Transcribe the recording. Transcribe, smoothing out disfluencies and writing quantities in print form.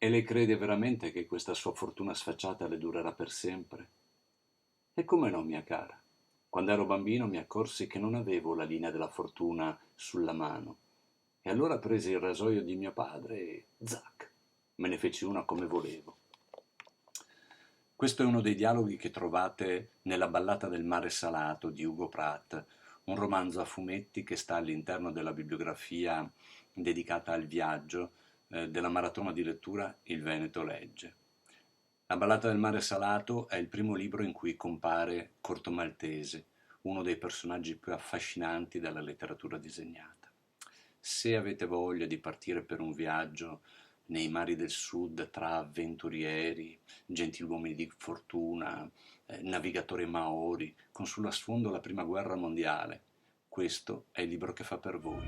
E lei crede veramente che questa sua fortuna sfacciata le durerà per sempre? E come no, mia cara? Quando ero bambino mi accorsi che non avevo la linea della fortuna sulla mano. E allora presi il rasoio di mio padre e zac, me ne feci una come volevo. Questo è uno dei dialoghi che trovate nella Ballata del mare salato di Ugo Pratt, un romanzo a fumetti che sta all'interno della bibliografia dedicata al viaggio della maratona di lettura Il Veneto legge. La Ballata del mare salato è il primo libro in cui compare Corto Maltese, uno dei personaggi più affascinanti della letteratura disegnata. Se avete voglia di partire per un viaggio nei mari del sud tra avventurieri, gentiluomini di fortuna, navigatori maori, con sullo sfondo la prima guerra mondiale, questo è il libro che fa per voi.